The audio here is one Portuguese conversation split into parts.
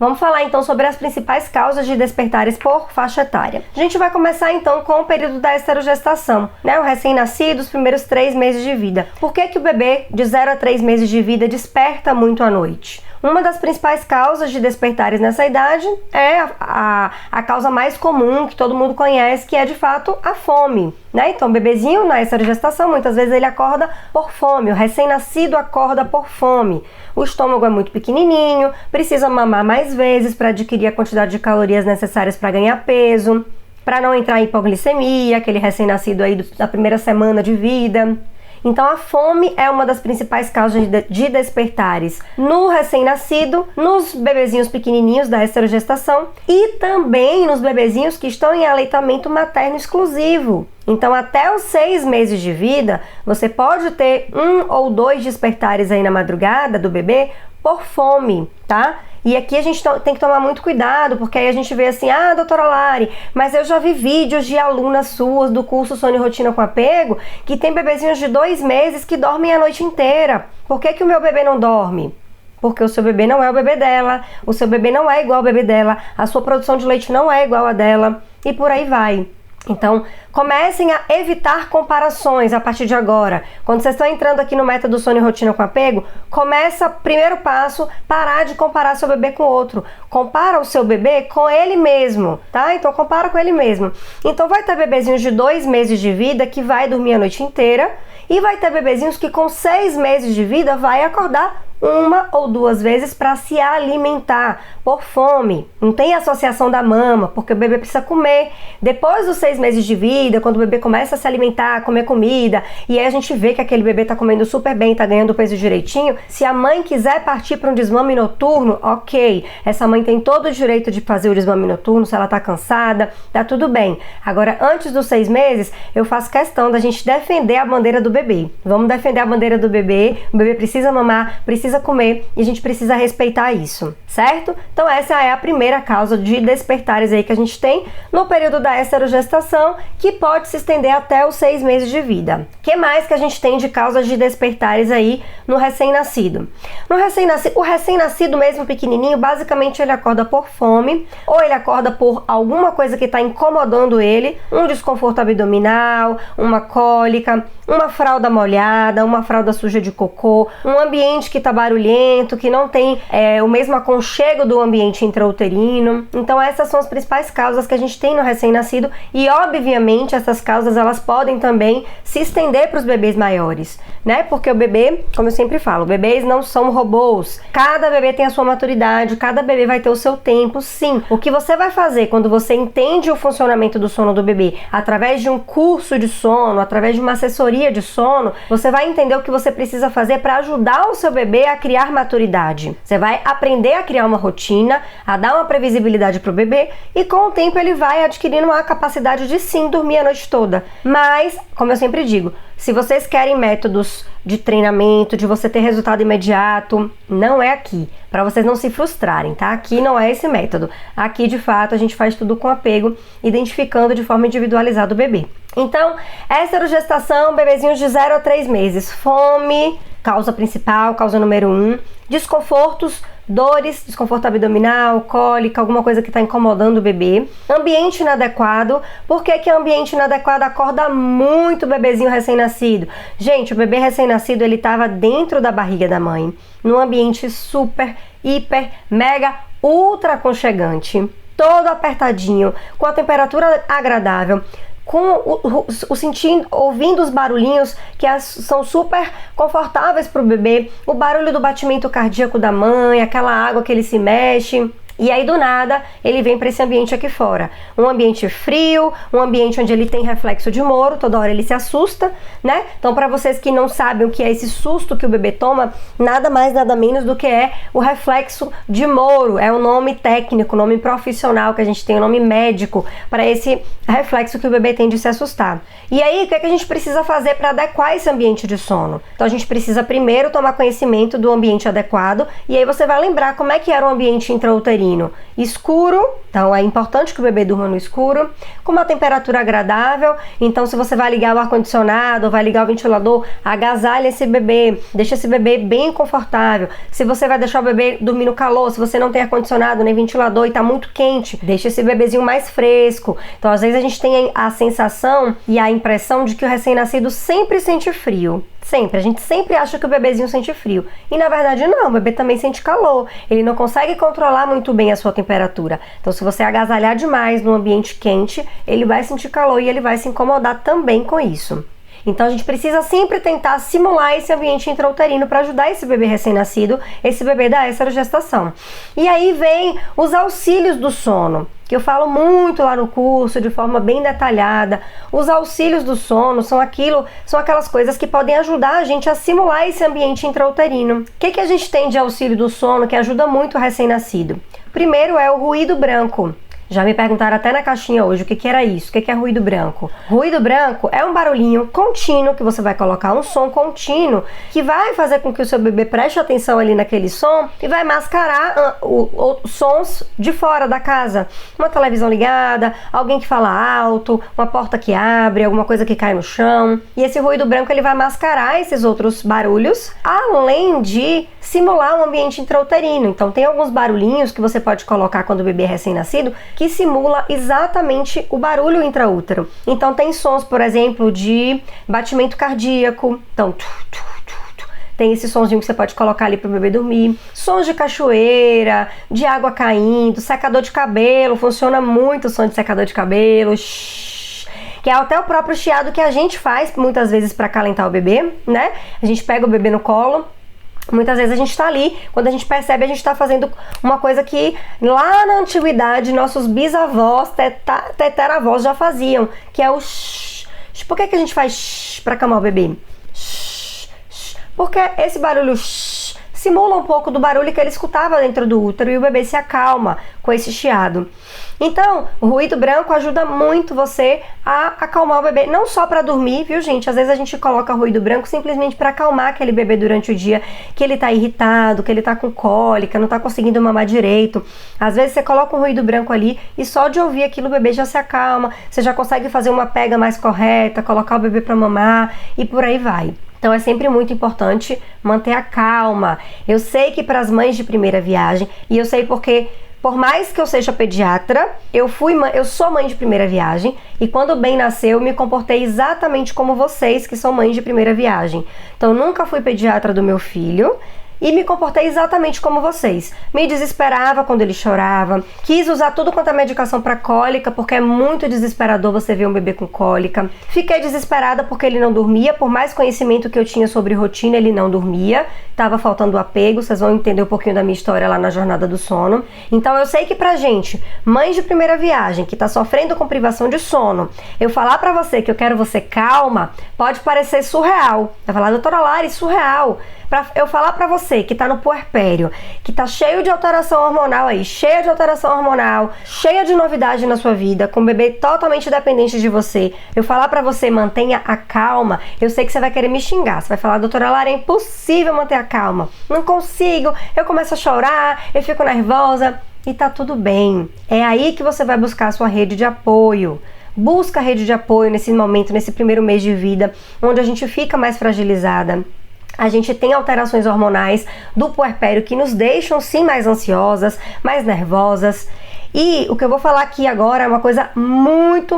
Vamos falar então sobre as principais causas de despertares por faixa etária. A gente vai começar então com o período da esterogestação, né? O recém-nascido, os primeiros 3 meses de vida. Por que o bebê de 0 a 3 meses de vida desperta muito à noite? Uma das principais causas de despertares nessa idade é a causa mais comum, que todo mundo conhece, que é de fato a fome, né? Então o bebezinho na esterogestação, muitas vezes ele acorda por fome, o recém-nascido acorda por fome. O estômago é muito pequenininho, precisa mamar mais vezes para adquirir a quantidade de calorias necessárias para ganhar peso, para não entrar em hipoglicemia, aquele recém-nascido aí da primeira semana de vida. Então a fome é uma das principais causas de despertares no recém-nascido, nos bebezinhos pequenininhos da esterogestação e também nos bebezinhos que estão em aleitamento materno exclusivo. Então até os 6 meses de vida, você pode ter 1 ou 2 despertares aí na madrugada do bebê por fome, tá? E aqui a gente tem que tomar muito cuidado, porque aí a gente vê assim, doutora Lari, mas eu já vi vídeos de alunas suas do curso Sono e Rotina com Apego, que tem bebezinhos de 2 meses que dormem a noite inteira. Por que o meu bebê não dorme? Porque o seu bebê não é o bebê dela, o seu bebê não é igual ao bebê dela, a sua produção de leite não é igual a dela, e por aí vai. Então, comecem a evitar comparações a partir de agora. Quando vocês estão entrando aqui no método Sono e Rotina com Apego, começa, primeiro passo, parar de comparar seu bebê com outro. Compara o seu bebê com ele mesmo, tá? Então, compara com ele mesmo. Então, vai ter bebezinhos de 2 meses de vida que vai dormir a noite inteira e vai ter bebezinhos que com 6 meses de vida vai acordar 1 ou 2 vezes para se alimentar por fome. Não tem associação da mama, porque o bebê precisa comer. Depois dos 6 meses de vida, quando o bebê começa a se alimentar, comer comida, e aí a gente vê que aquele bebê tá comendo super bem, tá ganhando peso direitinho, se a mãe quiser partir para um desmame noturno, ok. Essa mãe tem todo o direito de fazer o desmame noturno, se ela tá cansada, tá tudo bem. Agora, antes dos 6 meses, eu faço questão da gente defender a bandeira do bebê. Vamos defender a bandeira do bebê. O bebê precisa mamar, precisa comer e a gente precisa respeitar isso, certo? Então essa é a primeira causa de despertares aí que a gente tem no período da esterogestação, que pode se estender até os 6 meses de vida. O que mais que a gente tem de causas de despertares aí no recém-nascido? O recém-nascido mesmo pequenininho, basicamente ele acorda por fome, ou ele acorda por alguma coisa que está incomodando ele, um desconforto abdominal, uma cólica, uma fralda molhada, uma fralda suja de cocô, um ambiente que está barulhento, que não tem o mesmo aconchego do ambiente intrauterino. Então essas são as principais causas que a gente tem no recém-nascido e obviamente essas causas elas podem também se estender para os bebês maiores, né? Porque o bebê, como eu sempre falo, bebês não são robôs. Cada bebê tem a sua maturidade, cada bebê vai ter o seu tempo, sim. O que você vai fazer quando você entende o funcionamento do sono do bebê através de um curso de sono, através de uma assessoria de sono, você vai entender o que você precisa fazer para ajudar o seu bebê a criar maturidade. Você vai aprender a criar uma rotina, a dar uma previsibilidade para o bebê e com o tempo ele vai adquirindo uma capacidade de sim dormir a noite toda. Mas, como eu sempre digo, se vocês querem métodos de treinamento, de você ter resultado imediato, não é aqui, para vocês não se frustrarem, tá? Aqui não é esse método. Aqui, de fato, a gente faz tudo com apego, identificando de forma individualizada o bebê. Então, esterogestação, bebezinhos de 0 a 3 meses, fome, causa principal, causa número 1, desconfortos, dores, desconforto abdominal, cólica, alguma coisa que está incomodando o bebê. Ambiente inadequado. Por que ambiente inadequado acorda muito o bebezinho recém-nascido? Gente, o bebê recém-nascido, ele estava dentro da barriga da mãe, num ambiente super, hiper, mega, ultra aconchegante, todo apertadinho, com a temperatura agradável, com ouvindo os barulhinhos que são super confortáveis para o bebê, o barulho do batimento cardíaco da mãe, aquela água que ele se mexe. E aí, do nada, ele vem para esse ambiente aqui fora. Um ambiente frio, um ambiente onde ele tem reflexo de Moro, toda hora ele se assusta, né? Então, para vocês que não sabem o que é esse susto que o bebê toma, nada mais, nada menos do que é o reflexo de Moro. É o nome técnico, o nome profissional que a gente tem, o nome médico para esse reflexo que o bebê tem de se assustar. E aí, o que é que a gente precisa fazer para adequar esse ambiente de sono? Então, a gente precisa primeiro tomar conhecimento do ambiente adequado e aí você vai lembrar como é que era o ambiente intrauterino. intrauterino escuro, então é importante que o bebê durma no escuro, com uma temperatura agradável. Então, se você vai ligar o ar-condicionado ou vai ligar o ventilador, agasalhe esse bebê, deixa esse bebê bem confortável. Se você vai deixar o bebê dormir no calor, se você não tem ar-condicionado nem ventilador e tá muito quente, deixa esse bebezinho mais fresco. Então, às vezes a gente tem a sensação e a impressão de que o recém-nascido sempre sente frio. Sempre, a gente sempre acha que o bebezinho sente frio. E na verdade não, o bebê também sente calor. Ele não consegue controlar muito bem a sua temperatura. Então, se você agasalhar demais no ambiente quente, ele vai sentir calor e ele vai se incomodar também com isso. Então, a gente precisa sempre tentar simular esse ambiente intrauterino para ajudar esse bebê recém-nascido, esse bebê da extragestação. E aí vem os auxílios do sono, que eu falo muito lá no curso, de forma bem detalhada. Os auxílios do sono são aquelas coisas que podem ajudar a gente a simular esse ambiente intrauterino. O que a gente tem de auxílio do sono que ajuda muito o recém-nascido? Primeiro é o ruído branco. Já me perguntaram até na caixinha hoje o que era isso, o que é ruído branco. Ruído branco é um barulhinho contínuo, que você vai colocar um som contínuo, que vai fazer com que o seu bebê preste atenção ali naquele som e vai mascarar os sons de fora da casa. Uma televisão ligada, alguém que fala alto, uma porta que abre, alguma coisa que cai no chão. E esse ruído branco ele vai mascarar esses outros barulhos, além de simular um ambiente intrauterino. Então tem alguns barulhinhos que você pode colocar quando o bebê é recém-nascido, que simula exatamente o barulho intraútero. Então tem sons, por exemplo, de batimento cardíaco. Então, tem esse sonzinho que você pode colocar ali para o bebê dormir. Sons de cachoeira, de água caindo, secador de cabelo. Funciona muito o som de secador de cabelo. Que é até o próprio chiado que a gente faz muitas vezes para acalentar o bebê, né? A gente pega o bebê no colo. Muitas vezes a gente tá ali, quando a gente percebe, a gente tá fazendo uma coisa que lá na antiguidade nossos bisavós, tetaravós já faziam, que é o shh. Por que a gente faz shh pra acalmar o bebê? Shh, shh. Porque esse barulho shh simula um pouco do barulho que ele escutava dentro do útero e o bebê se acalma com esse chiado. Então, o ruído branco ajuda muito você a acalmar o bebê, não só para dormir, viu, gente? Às vezes a gente coloca ruído branco simplesmente para acalmar aquele bebê durante o dia, que ele tá irritado, que ele tá com cólica, não tá conseguindo mamar direito. Às vezes você coloca um ruído branco ali e só de ouvir aquilo o bebê já se acalma, você já consegue fazer uma pega mais correta, colocar o bebê para mamar e por aí vai. Então é sempre muito importante manter a calma. Eu sei que para as mães de primeira viagem, e eu sei porque por mais que eu seja pediatra, eu sou mãe de primeira viagem e quando o Ben nasceu eu me comportei exatamente como vocês que são mães de primeira viagem. Então nunca fui pediatra do meu filho e me comportei exatamente como vocês. Me desesperava quando ele chorava, quis usar tudo quanto é medicação para cólica, porque é muito desesperador você ver um bebê com cólica. Fiquei desesperada porque ele não dormia, por mais conhecimento que eu tinha sobre rotina, ele não dormia, estava faltando apego, vocês vão entender um pouquinho da minha história lá na jornada do sono. Então eu sei que pra gente, mães de primeira viagem, que tá sofrendo com privação de sono, eu falar pra você que eu quero você calma, pode parecer surreal. Vai falar, doutora Lari, surreal. Eu falar pra você que tá no puerpério, que tá cheio de alteração hormonal aí, cheia de alteração hormonal, cheia de novidade na sua vida, com o bebê totalmente dependente de você, eu falar pra você, mantenha a calma, eu sei que você vai querer me xingar, você vai falar, doutora Lara, é impossível manter a calma, não consigo, eu começo a chorar, eu fico nervosa, e tá tudo bem. É aí que você vai buscar a sua rede de apoio. Busca a rede de apoio nesse momento, nesse primeiro mês de vida, onde a gente fica mais fragilizada. A gente tem alterações hormonais do puerpério que nos deixam sim mais ansiosas, mais nervosas. E o que eu vou falar aqui agora é uma coisa muito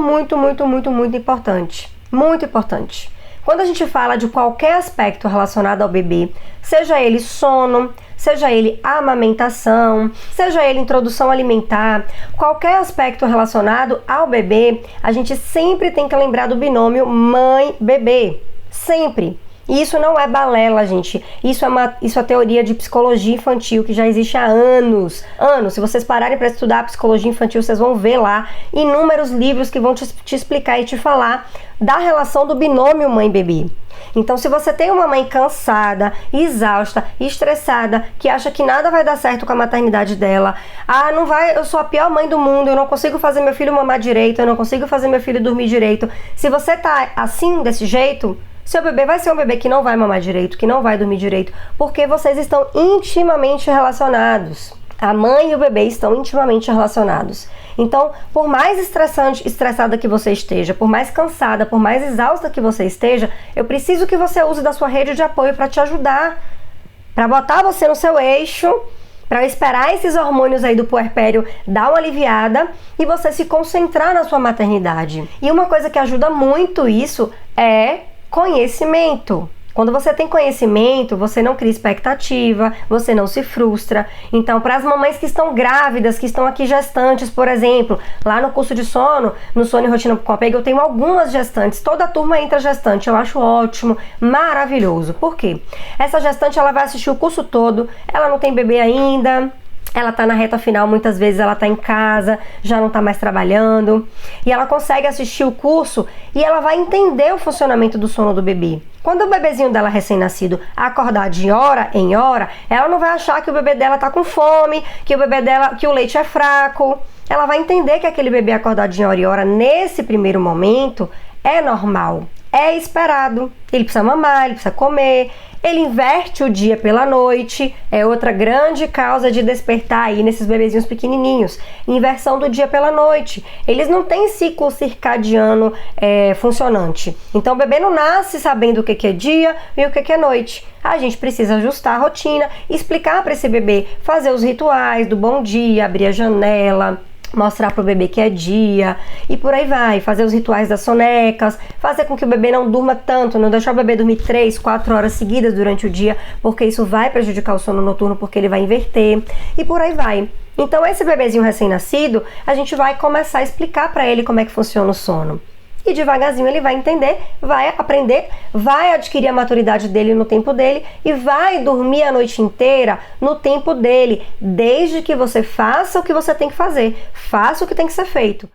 importante. Muito importante. Quando a gente fala de qualquer aspecto relacionado ao bebê, seja ele sono, seja ele amamentação, seja ele introdução alimentar, qualquer aspecto relacionado ao bebê, a gente sempre tem que lembrar do binômio mãe-bebê. Sempre. E isso não é balela, gente. Isso é teoria de psicologia infantil que já existe há anos. Se vocês pararem para estudar psicologia infantil, vocês vão ver lá inúmeros livros que vão te explicar e te falar da relação do binômio mãe-bebê. Então, se você tem uma mãe cansada, exausta, estressada, que acha que nada vai dar certo com a maternidade dela, não vai, eu sou a pior mãe do mundo, eu não consigo fazer meu filho mamar direito, eu não consigo fazer meu filho dormir direito. Se você tá assim, desse jeito, seu bebê vai ser um bebê que não vai mamar direito, que não vai dormir direito, porque vocês estão intimamente relacionados. A mãe e o bebê estão intimamente relacionados. Então, por mais estressada que você esteja, por mais cansada, por mais exausta que você esteja, eu preciso que você use da sua rede de apoio para te ajudar, para botar você no seu eixo, para esperar esses hormônios aí do puerpério dar uma aliviada e você se concentrar na sua maternidade. E uma coisa que ajuda muito isso é conhecimento. Quando você tem conhecimento, você não cria expectativa, você não se frustra. Então, para as mamães que estão grávidas, que estão aqui gestantes, por exemplo, lá no curso de sono, no Sono e Rotina com Apego, eu tenho algumas gestantes, toda a turma entra gestante, eu acho ótimo, maravilhoso. Por quê? Essa gestante, ela vai assistir o curso todo, ela não tem bebê ainda, ela tá na reta final, muitas vezes ela tá em casa, já não tá mais trabalhando, e ela consegue assistir o curso e ela vai entender o funcionamento do sono do bebê. Quando o bebezinho dela recém-nascido acordar de hora em hora, ela não vai achar que o bebê dela tá com fome, que o leite é fraco. Ela vai entender que aquele bebê acordar de hora em hora, nesse primeiro momento, é normal, é esperado. Ele precisa mamar, ele precisa comer, ele inverte o dia pela noite, é outra grande causa de despertar aí nesses bebezinhos pequenininhos. Inversão do dia pela noite. Eles não têm ciclo circadiano funcionante. Então o bebê não nasce sabendo o que é dia e o que é noite. A gente precisa ajustar a rotina, explicar para esse bebê, fazer os rituais do bom dia, abrir a janela, mostrar pro bebê que é dia e por aí vai, fazer os rituais das sonecas, fazer com que o bebê não durma tanto, não deixar o bebê dormir 3, 4 horas seguidas durante o dia, porque isso vai prejudicar o sono noturno, porque ele vai inverter e por aí vai. Então esse bebezinho recém-nascido, a gente vai começar a explicar para ele como é que funciona o sono. E devagarzinho ele vai entender, vai aprender, vai adquirir a maturidade dele no tempo dele e vai dormir a noite inteira no tempo dele, desde que você faça o que você tem que fazer, faça o que tem que ser feito.